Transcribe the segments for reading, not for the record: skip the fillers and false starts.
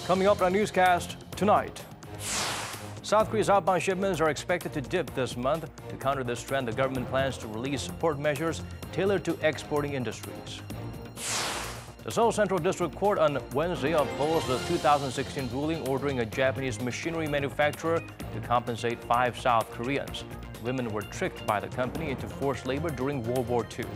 Coming up on our newscast tonight. South Korea's outbound shipments are expected to dip this month. To counter this trend, the government plans to release support measures tailored to exporting industries. The Seoul Central District Court on Wednesday upholds the 2016 ruling ordering a Japanese machinery manufacturer to compensate 5 South Koreans. Women were tricked by the company into forced labor during World War II.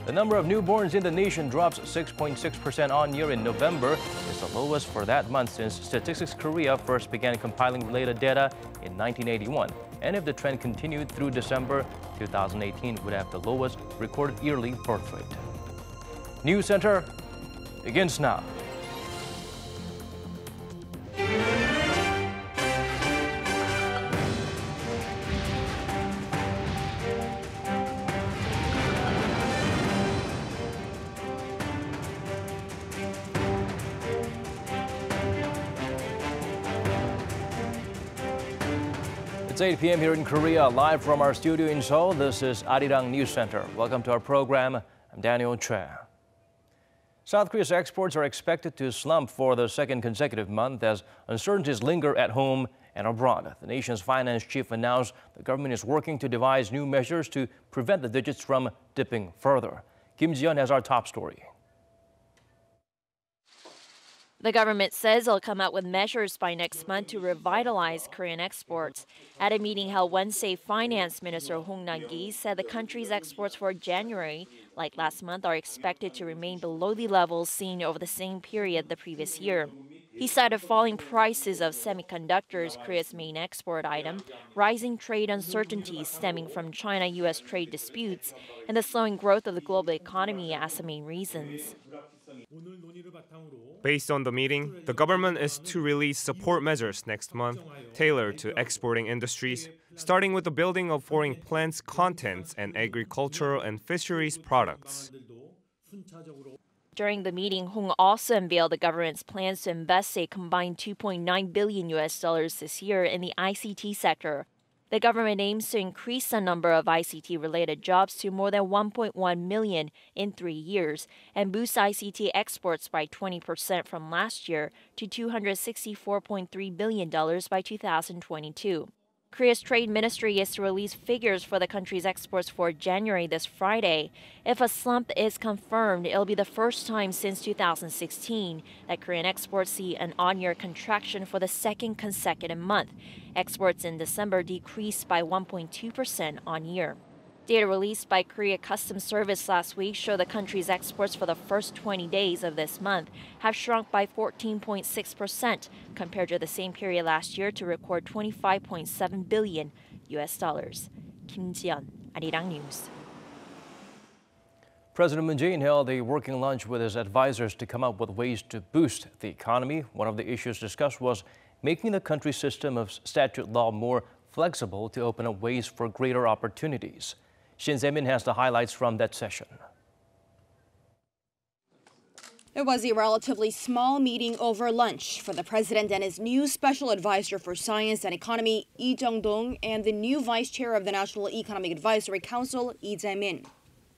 The number of newborns in the nation drops 6.6% on-year in November. It's the lowest for that month since Statistics Korea first began compiling related data in 1981. And if the trend continued through December, 2018 would have the lowest recorded yearly birth rate. News Center begins now. It's 8 p.m. here in Korea, live from our studio in Seoul. This is Arirang News Center. Welcome to our program. I'm Daniel Choi. South Korea's exports are expected to slump for the second consecutive month as uncertainties linger at home and abroad. The nation's finance chief announced the government is working to devise new measures to prevent the digits from dipping further. Kim Jungsoo has our top story. The government says it'll come out with measures by next month to revitalize Korean exports. At a meeting held Wednesday, Finance Minister Hong Nam-gi said the country's exports for January, like last month, are expected to remain below the levels seen over the same period the previous year. He cited falling prices of semiconductors, Korea's main export item, rising trade uncertainties stemming from China-U.S. trade disputes, and the slowing growth of the global economy as the main reasons. Based on the meeting, the government is to release support measures next month tailored to exporting industries, starting with the building of foreign plants, contents, and agricultural and fisheries products. During the meeting, Hong also unveiled the government's plans to invest a combined $2.9 billion this year in the ICT sector. The government aims to increase the number of ICT-related jobs to more than 1.1 million in 3 years and boost ICT exports by 20% from last year to $264.3 billion by 2022. Korea's Trade Ministry is to release figures for the country's exports for January this Friday. If a slump is confirmed, it'll be the first time since 2016 that Korean exports see an on-year contraction for the second consecutive month. Exports in December decreased by 1.2% on-year. Data released by Korea Customs Service last week show the country's exports for the first 20 days of this month have shrunk by 14.6% compared to the same period last year to record $25.7 billion. Kim Jungsoo, Arirang News. President Moon Jae-in held a working lunch with his advisors to come up with ways to boost the economy. One of the issues discussed was making the country's system of statute law more flexible to open up ways for greater opportunities. Shin Se-min has the highlights from that session. It was a relatively small meeting over lunch for the president and his new special advisor for science and economy, Lee Jung-dong, and the new vice chair of the National Economic Advisory Council, Lee Jae-min.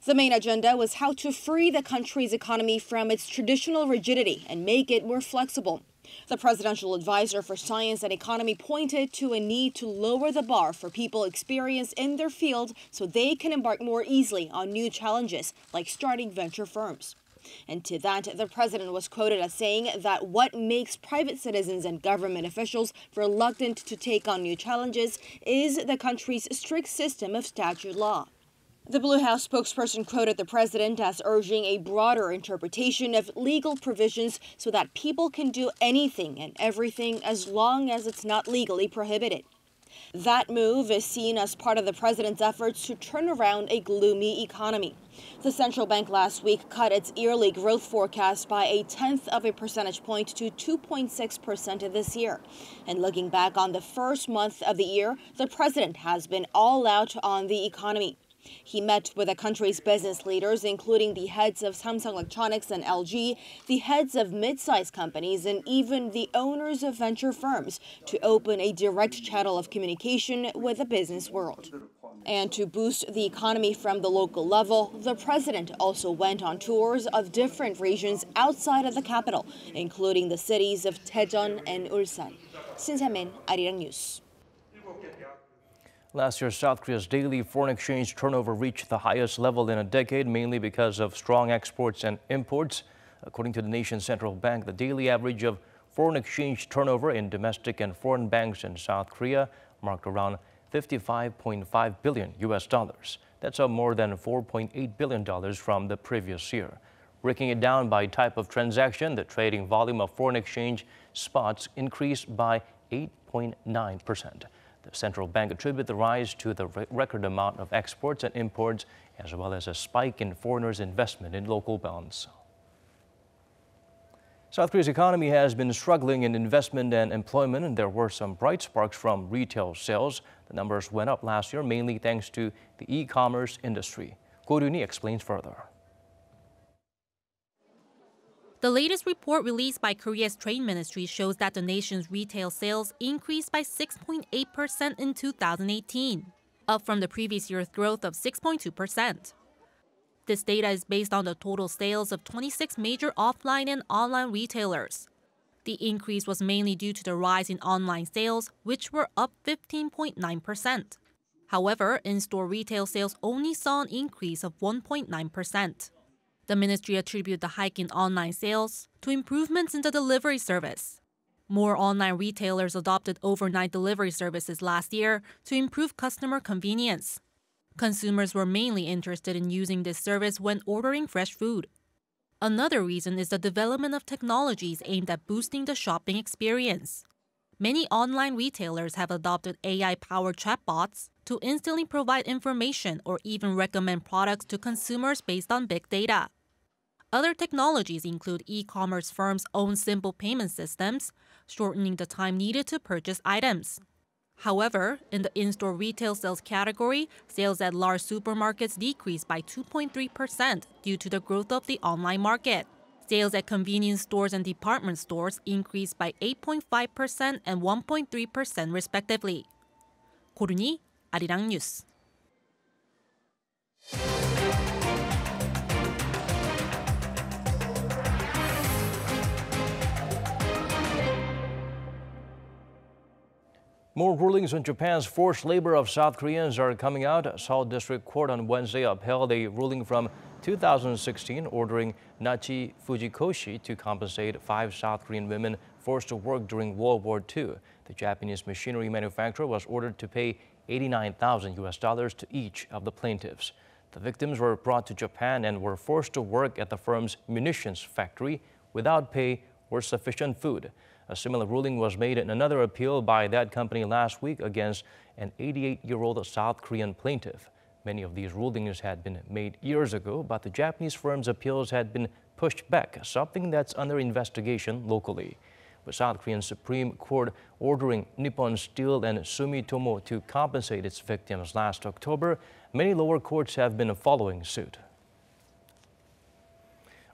The main agenda was how to free the country's economy from its traditional rigidity and make it more flexible. The presidential advisor for science and economy pointed to a need to lower the bar for people experienced in their field so they can embark more easily on new challenges, like starting venture firms. And to that, the president was quoted as saying that what makes private citizens and government officials reluctant to take on new challenges is the country's strict system of statute law. The Blue House spokesperson quoted the president as urging a broader interpretation of legal provisions so that people can do anything and everything as long as it's not legally prohibited. That move is seen as part of the president's efforts to turn around a gloomy economy. The central bank last week cut its yearly growth forecast by 0.1 percentage point to 2.6% this year. And looking back on the first month of the year, the president has been all out on the economy. He met with the country's business leaders, including the heads of Samsung Electronics and LG, the heads of mid-sized companies, and even the owners of venture firms, to open a direct channel of communication with the business world. And to boost the economy from the local level, the president also went on tours of different regions outside of the capital, including the cities of Daejeon and Ulsan. Shin Se-min, Arirang News. Last year, South Korea's daily foreign exchange turnover reached the highest level in a decade, mainly because of strong exports and imports. According to the nation's central bank, the daily average of foreign exchange turnover in domestic and foreign banks in South Korea marked around $55.5 billion. That's up more than $4.8 billion from the previous year. Breaking it down by type of transaction, the trading volume of foreign exchange spots increased by 8.9%. The central bank attributed the rise to the record amount of exports and imports, as well as a spike in foreigners' investment in local bonds. South Korea's economy has been struggling in investment and employment, and there were some bright sparks from retail sales. The numbers went up last year, mainly thanks to the e-commerce industry. Go Ryuni explains further. The latest report released by Korea's Trade Ministry shows that the nation's retail sales increased by 6.8% in 2018, up from the previous year's growth of 6.2%. This data is based on the total sales of 26 major offline and online retailers. The increase was mainly due to the rise in online sales, which were up 15.9%. However, in-store retail sales only saw an increase of 1.9%. The ministry attributed the hike in online sales to improvements in the delivery service. More online retailers adopted overnight delivery services last year to improve customer convenience. Consumers were mainly interested in using this service when ordering fresh food. Another reason is the development of technologies aimed at boosting the shopping experience. Many online retailers have adopted AI-powered chatbots to instantly provide information or even recommend products to consumers based on big data. Other technologies include e-commerce firms' own simple payment systems, shortening the time needed to purchase items. However, in the in-store retail sales category, sales at large supermarkets decreased by 2.3% due to the growth of the online market. Sales at convenience stores and department stores increased by 8.5% and 1.3% respectively. Go Ryuni, Arirang News. More rulings on Japan's forced labor of South Koreans are coming out. Seoul District Court on Wednesday upheld a ruling from 2016 ordering Nachi Fujikoshi to compensate 5 South Korean women forced to work during World War II. The Japanese machinery manufacturer was ordered to pay $89,000 to each of the plaintiffs. The victims were brought to Japan and were forced to work at the firm's munitions factory without pay or sufficient food. A similar ruling was made in another appeal by that company last week against an 88-year-old South Korean plaintiff. Many of these rulings had been made years ago, but the Japanese firm's appeals had been pushed back, something that's under investigation locally. With South Korean Supreme Court ordering Nippon Steel and Sumitomo to compensate its victims last October, many lower courts have been following suit.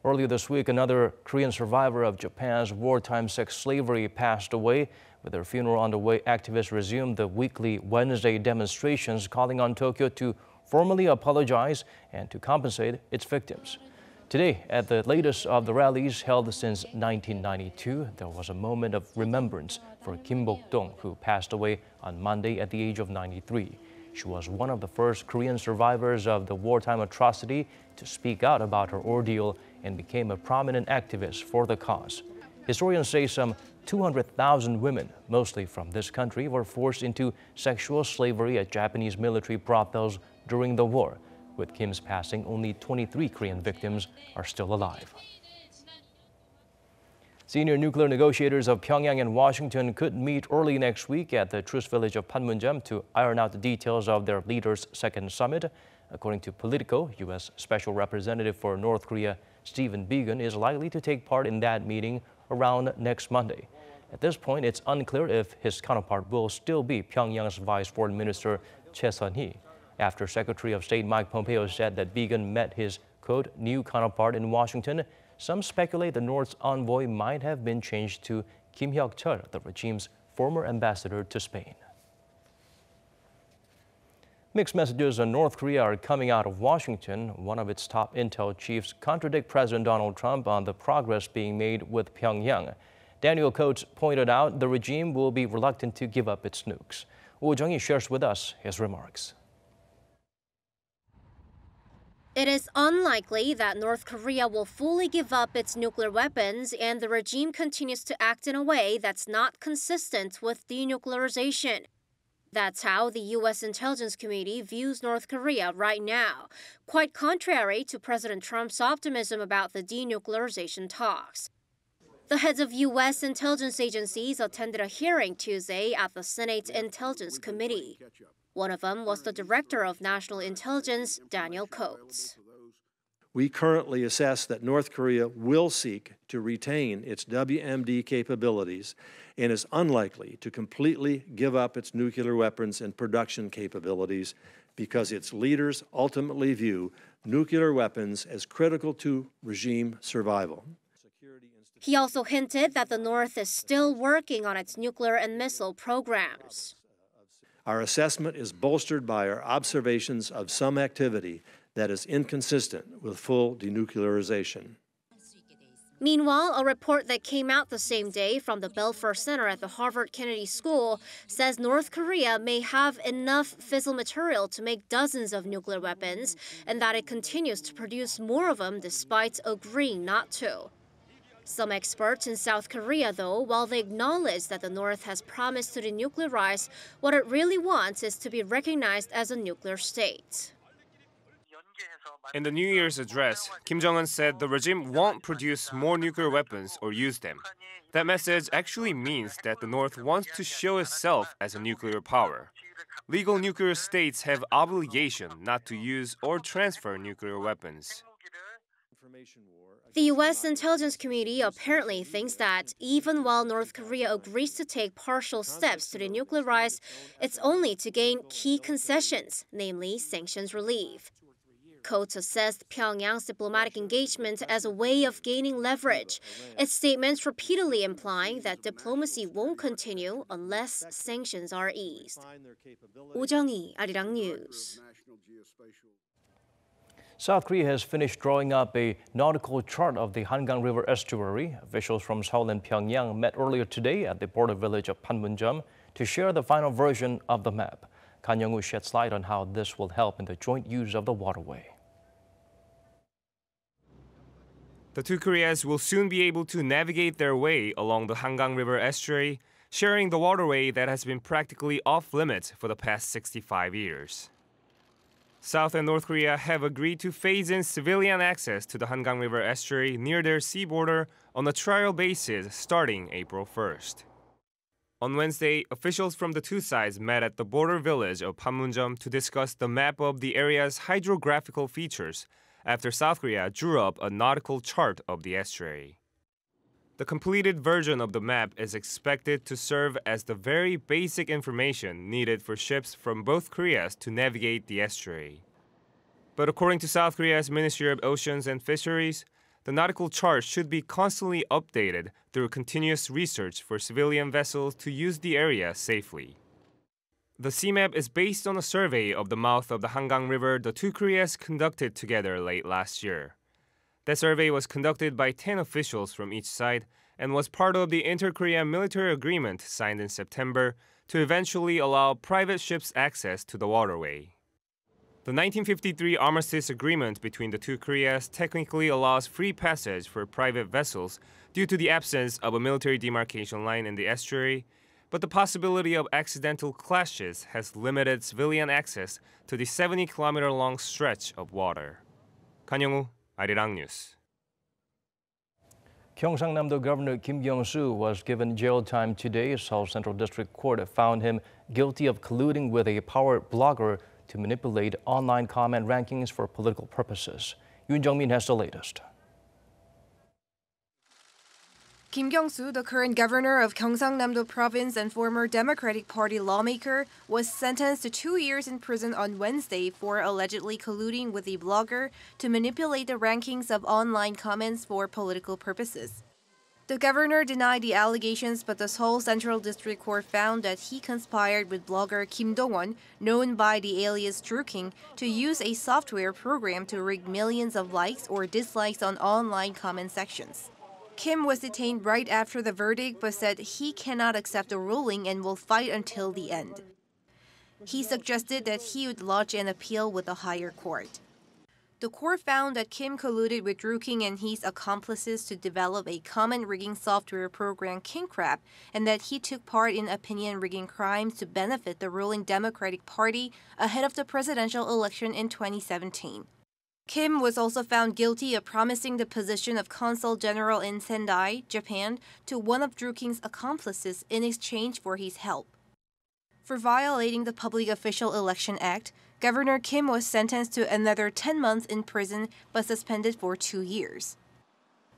Earlier this week, another Korean survivor of Japan's wartime sex slavery passed away. With her funeral on the way, activists resumed the weekly Wednesday demonstrations, calling on Tokyo to formally apologize and to compensate its victims. Today, at the latest of the rallies held since 1992, there was a moment of remembrance for Kim Kyoung-soo, who passed away on Monday at the age of 93. She was one of the first Korean survivors of the wartime atrocity to speak out about her ordeal and became a prominent activist for the cause. Historians say some 200,000 women, mostly from this country, were forced into sexual slavery at Japanese military brothels during the war. With Kim's passing, only 23 Korean victims are still alive. Senior nuclear negotiators of Pyongyang and Washington could meet early next week at the truce village of Panmunjeom to iron out the details of their leaders' second summit. According to Politico, U.S. Special Representative for North Korea Stephen Biegun is likely to take part in that meeting around next Monday. At this point, it's unclear if his counterpart will still be Pyongyang's Vice Foreign Minister Choi Sun-hee, after Secretary of State Mike Pompeo said that Biegun met his, quote, new counterpart in Washington. Some speculate the North's envoy might have been changed to Kim Hyok-chul, the regime's former ambassador to Spain. Mixed messages on North Korea are coming out of Washington. One of its top intel chiefs contradict President Donald Trump on the progress being made with Pyongyang. Daniel Coates pointed out the regime will be reluctant to give up its nukes. Woo Jung-hee shares with us his remarks. It is unlikely that North Korea will fully give up its nuclear weapons, and the regime continues to act in a way that's not consistent with denuclearization. That's how the U.S. intelligence community views North Korea right now, quite contrary to President Trump's optimism about the denuclearization talks. The heads of U.S. intelligence agencies attended a hearing Tuesday at the Senate Intelligence Committee. One of them was the Director of National Intelligence, Daniel Coates. We currently assess that North Korea will seek to retain its WMD capabilities and is unlikely to completely give up its nuclear weapons and production capabilities because its leaders ultimately view nuclear weapons as critical to regime survival. He also hinted that the North is still working on its nuclear and missile programs. Our assessment is bolstered by our observations of some activity that is inconsistent with full denuclearization. Meanwhile, a report that came out the same day from the Belfer Center at the Harvard Kennedy School says North Korea may have enough fissile material to make dozens of nuclear weapons, and that it continues to produce more of them despite agreeing not to. Some experts in South Korea, though, while they acknowledge that the North has promised to denuclearize, what it really wants is to be recognized as a nuclear state. In the New Year's address, Kim Jong-un said the regime won't produce more nuclear weapons or use them. That message actually means that the North wants to show itself as a nuclear power. Legal nuclear states have obligation not to use or transfer nuclear weapons. The U.S. intelligence community apparently thinks that even while North Korea agrees to take partial steps to denuclearize, it's only to gain key concessions, namely sanctions relief. Coates assessed Pyongyang's diplomatic engagement as a way of gaining leverage, its statements repeatedly implying that diplomacy won't continue unless sanctions are eased. Woo Jung-hee, Arirang News. South Korea has finished drawing up a nautical chart of the Hangang River estuary. Officials from Seoul and Pyongyang met earlier today at the border village of Panmunjeom to share the final version of the map. Kan Young-woo sheds light on how this will help in the joint use of the waterway. The two Koreas will soon be able to navigate their way along the Hangang River estuary, sharing the waterway that has been practically off-limits for the past 65 years. South and North Korea have agreed to phase in civilian access to the Hangang River estuary near their sea border on a trial basis starting April 1st. On Wednesday, officials from the two sides met at the border village of Panmunjeom to discuss the map of the area's hydrographical features after South Korea drew up a nautical chart of the estuary. The completed version of the map is expected to serve as the very basic information needed for ships from both Koreas to navigate the estuary. But according to South Korea's Ministry of Oceans and Fisheries, the nautical chart should be constantly updated through continuous research for civilian vessels to use the area safely. The sea map is based on a survey of the mouth of the Hangang River the two Koreas conducted together late last year. That survey was conducted by 10 officials from each side and was part of the Inter-Korean military agreement signed in September to eventually allow private ships access to the waterway. The 1953 Armistice Agreement between the two Koreas technically allows free passage for private vessels due to the absence of a military demarcation line in the estuary, but the possibility of accidental clashes has limited civilian access to the 70-kilometer-long stretch of water. Kan Young-woo, Arirang News. Gyeongsangnam-do Governor Kim Kyoung-soo was given jail time today. Seoul Central District Court found him guilty of colluding with a power blogger to manipulate online comment rankings for political purposes. Yoon Jung-min has the latest. Kim Kyoung-soo, the current governor of Gyeongsangnam-do Province and former Democratic Party lawmaker, was sentenced to 2 years in prison on Wednesday for allegedly colluding with a blogger to manipulate the rankings of online comments for political purposes. The governor denied the allegations, but the Seoul Central District Court found that he conspired with blogger Kim Dong-won, known by the alias Druking, to use a software program to rig millions of likes or dislikes on online comment sections. Kim was detained right after the verdict but said he cannot accept the ruling and will fight until the end. He suggested that he would lodge an appeal with a higher court. The court found that Kim colluded with Druking and his accomplices to develop a comment rigging software program KingCrab, and that he took part in opinion rigging crimes to benefit the ruling Democratic Party ahead of the presidential election in 2017. Kim was also found guilty of promising the position of consul general in Sendai, Japan, to one of Druking's accomplices in exchange for his help. For violating the Public Official Election Act, Governor Kim was sentenced to another 10 months in prison but suspended for 2 years.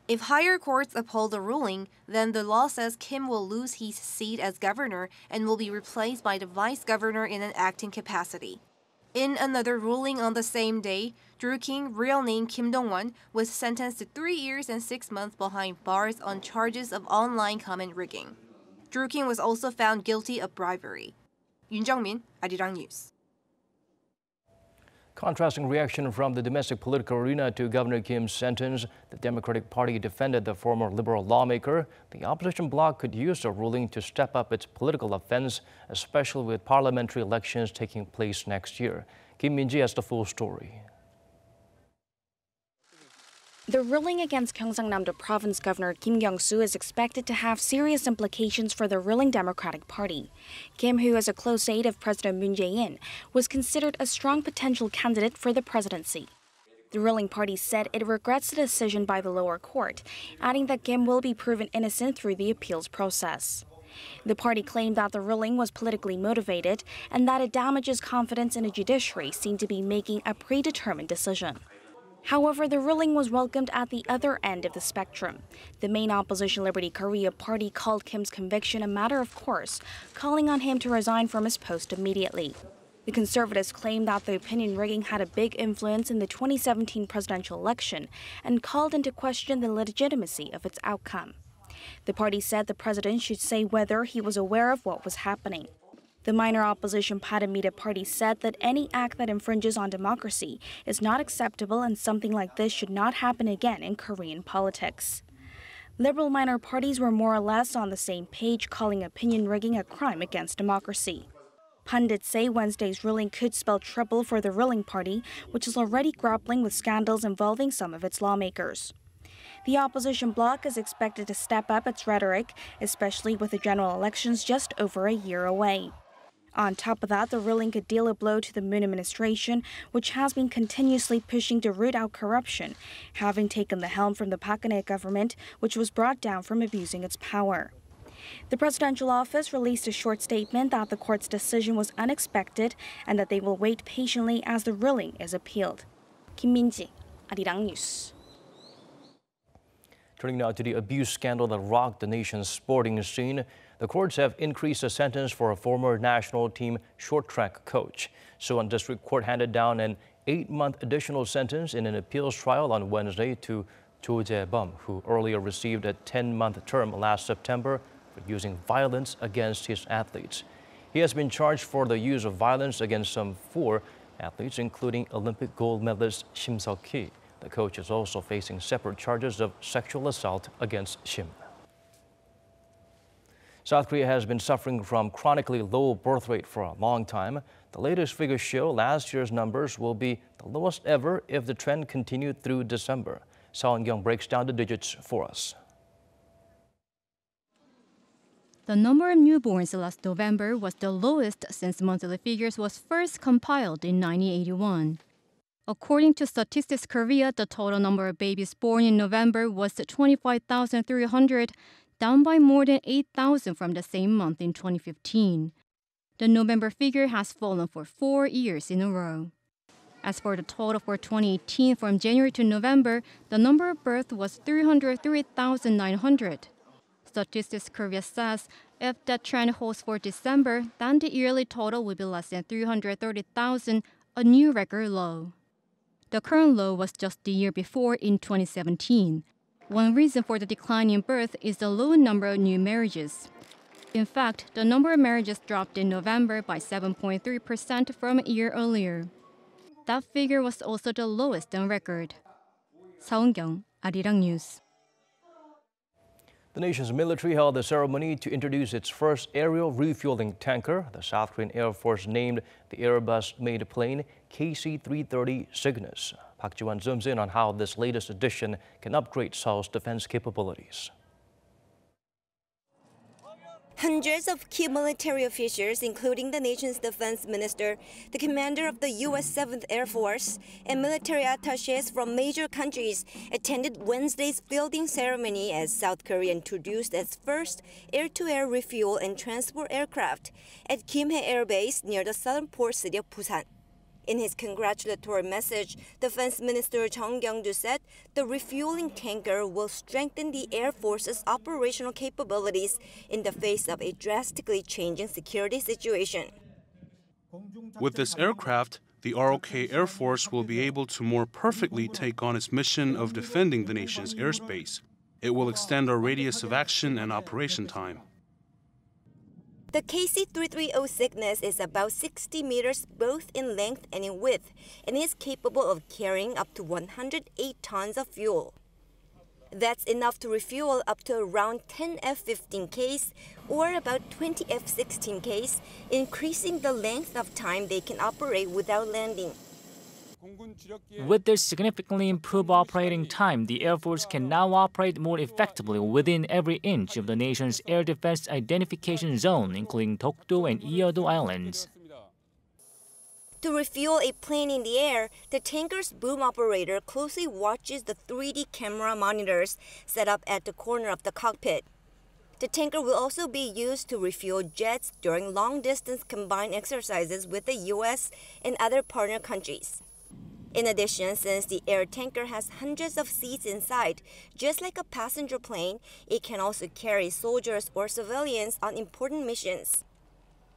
If higher courts uphold the ruling, then the law says Kim will lose his seat as governor and will be replaced by the vice governor in an acting capacity. In another ruling on the same day, Druking, real name Kim Dong-won, was sentenced to 3 years and 6 months behind bars on charges of online comment rigging. Druking was also found guilty of bribery. Yoon Jung-min, Arirang News. Contrasting reaction from the domestic political arena to Governor Kim's sentence, the Democratic Party defended the former liberal lawmaker. The opposition bloc could use the ruling to step up its political offense, especially with parliamentary elections taking place next year. Kim Min-ji has the full story. The ruling against Gyeongsangnam-do Province Governor Kim Kyoung-soo is expected to have serious implications for the ruling Democratic Party. Kim, who is a close aide of President Moon Jae-in, was considered a strong potential candidate for the presidency. The ruling party said it regrets the decision by the lower court, adding that Kim will be proven innocent through the appeals process. The party claimed that the ruling was politically motivated and that it damages confidence in the judiciary seen to be making a predetermined decision. However, the ruling was welcomed at the other end of the spectrum. The main opposition Liberty Korea party called Kim's conviction a matter of course, calling on him to resign from his post immediately. The conservatives claim that the opinion rigging had a big influence in the 2017 presidential election and called into question the legitimacy of its outcome. The party said the president should say whether he was aware of what was happening. The minor opposition Panmunjeom party said that any act that infringes on democracy is not acceptable and something like this should not happen again in Korean politics. Liberal minor parties were more or less on the same page, calling opinion rigging a crime against democracy. Pundits say Wednesday's ruling could spell trouble for the ruling party, which is already grappling with scandals involving some of its lawmakers. The opposition bloc is expected to step up its rhetoric, especially with the general elections just over a year away. On top of that, the ruling could deal a blow to the Moon administration, which has been continuously pushing to root out corruption, having taken the helm from the Park Geun-hye government, which was brought down from abusing its power. The presidential office released a short statement that the court's decision was unexpected and that they will wait patiently as the ruling is appealed. Kim Min-ji, Arirang News. Turning now to the abuse scandal that rocked the nation's sporting scene. The courts have increased the sentence for a former national team short track coach. Suwon District Court handed down an 8-month additional sentence in an appeals trial on Wednesday to Cho Jae-bum, who earlier received a 10-month term last September for using violence against his athletes. He has been charged for the use of violence against some 4 athletes, including Olympic gold medalist Shim Seok-ki. The coach is also facing separate charges of sexual assault against Shim. South Korea has been suffering from chronically low birth rate for a long time. The latest figures show last year's numbers will be the lowest ever if the trend continued through December. Seo Eun-kyung breaks down the digits for us. The number of newborns last November was the lowest since monthly figures was first compiled in 1981. According to Statistics Korea, the total number of babies born in November was 25,300, down by more than 8,000 from the same month in 2015. The November figure has fallen for 4 years in a row. As for the total for 2018, from January to November, the number of births was 303,900. Statistics Korea says if that trend holds for December, then the yearly total will be less than 330,000, a new record low. The current low was just the year before in 2017. One reason for the decline in birth is the low number of new marriages. In fact, the number of marriages dropped in November by 7.3% from a year earlier. That figure was also the lowest on record. Seung-kyung, Arirang News. The nation's military held a ceremony to introduce its first aerial refueling tanker. The South Korean Air Force named the Airbus-made plane KC-330 Cygnus. Park Ji-won zooms in on how this latest addition can upgrade Seoul's defense capabilities. Hundreds of key military officials, including the nation's defense minister, the commander of the U.S. 7th Air Force, and military attachés from major countries, attended Wednesday's fielding ceremony as South Korea introduced its first air-to-air refuel and transport aircraft at Kimhae Air Base near the southern port city of Busan. In his congratulatory message, Defense Minister Kim Kyoung-soo said the refueling tanker will strengthen the Air Force's operational capabilities in the face of a drastically changing security situation. With this aircraft, the ROK Air Force will be able to more perfectly take on its mission of defending the nation's airspace. It will extend our radius of action and operation time. The KC-330 Cygnus is about 60 meters both in length and in width and is capable of carrying up to 108 tons of fuel. That's enough to refuel up to around 10 F-15Ks or about 20 F-16Ks, increasing the length of time they can operate without landing. With this significantly improved operating time, the Air Force can now operate more effectively within every inch of the nation's air defense identification zone, including Dokdo and Yeodo Islands. To refuel a plane in the air, the tanker's boom operator closely watches the 3D camera monitors set up at the corner of the cockpit. The tanker will also be used to refuel jets during long-distance combined exercises with the U.S. and other partner countries. In addition, since the air tanker has hundreds of seats inside, just like a passenger plane, it can also carry soldiers or civilians on important missions.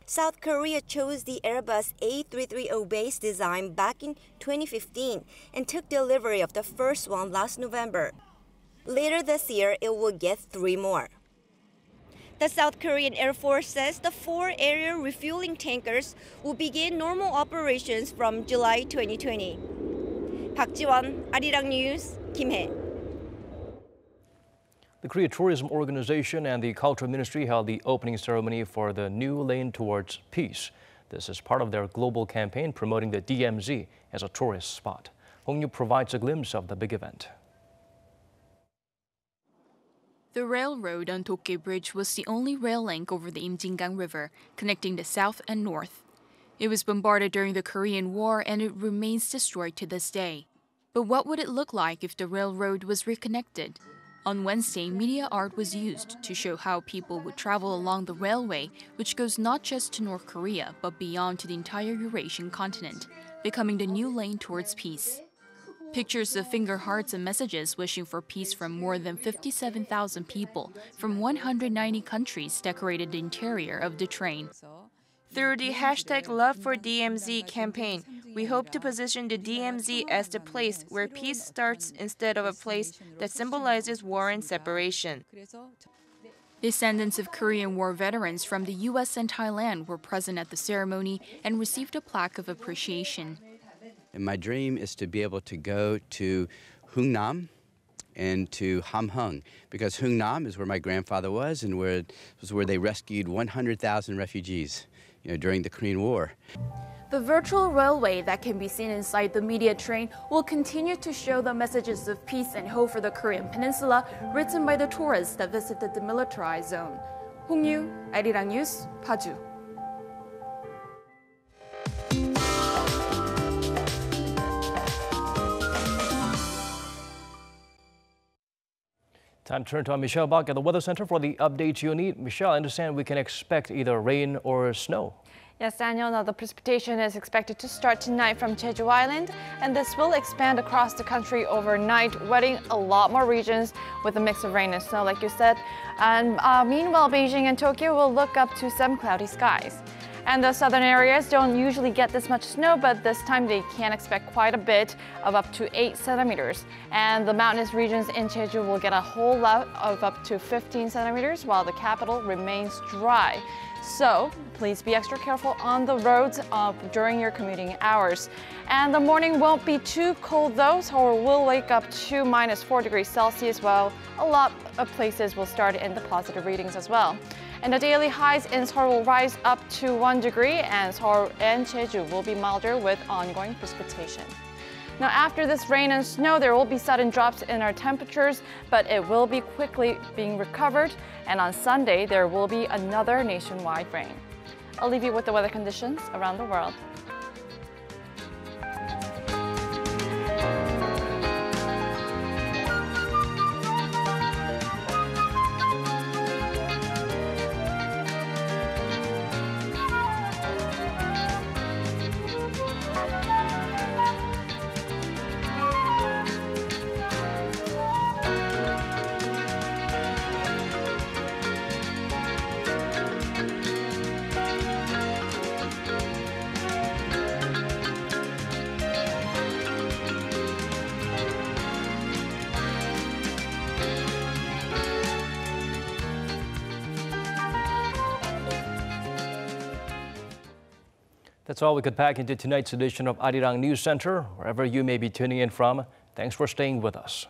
South Korea chose the Airbus A330 base design back in 2015 and took delivery of the first one last November. Later this year, it will get 3 more. The South Korean Air Force says the 4 aerial refueling tankers will begin normal operations from July 2020. Park Ji-won, Arirang News, Kimhae. The Korea Tourism Organization and the Culture Ministry held the opening ceremony for the new lane towards peace. This is part of their global campaign promoting the DMZ as a tourist spot. Hong Yu provides a glimpse of the big event. The railroad on Dokkae Bridge was the only rail link over the Hangang River, connecting the south and north. It was bombarded during the Korean War and it remains destroyed to this day. But what would it look like if the railroad was reconnected? On Wednesday, media art was used to show how people would travel along the railway, which goes not just to North Korea, but beyond to the entire Eurasian continent, becoming the new lane towards peace. Pictures of finger hearts and messages wishing for peace from more than 57,000 people from 190 countries decorated the interior of the train. Through the hashtag #LoveForDMZ campaign, we hope to position the DMZ as the place where peace starts instead of a place that symbolizes war and separation. Descendants of Korean War veterans from the U.S. and Thailand were present at the ceremony and received a plaque of appreciation. And my dream is to be able to go to Hungnam and to Hamhung, because Hungnam is where my grandfather was and was where they rescued 100,000 refugees during the Korean War. The virtual railway that can be seen inside the media train will continue to show the messages of peace and hope for the Korean peninsula written by the tourists that visit the demilitarized zone. Hong Yu, Arirang News, Paju. Time to turn to Michelle Bach at the Weather Center for the updates you need. Michelle, I understand we can expect either rain or snow. Yes, Daniel. Now the precipitation is expected to start tonight from Jeju Island, and this will expand across the country overnight, wetting a lot more regions with a mix of rain and snow, like you said. And meanwhile, Beijing and Tokyo will look up to some cloudy skies. And the southern areas don't usually get this much snow, but this time they can expect quite a bit of up to 8 centimeters. And the mountainous regions in Jeju will get a whole lot of up to 15 centimeters, while the capital remains dry. So please be extra careful on the roads during your commuting hours. And the morning won't be too cold though, so we'll wake up to -4 degrees Celsius, while a lot of places will start in the positive readings as well. And the daily highs in Seoul will rise up to 1 degree, and Seoul and Jeju will be milder with ongoing precipitation. Now, after this rain and snow, there will be sudden drops in our temperatures, but it will be quickly being recovered. And on Sunday, there will be another nationwide rain. I'll leave you with the weather conditions around the world. That's all we could pack into tonight's edition of Arirang News Center. Wherever you may be tuning in from, thanks for staying with us.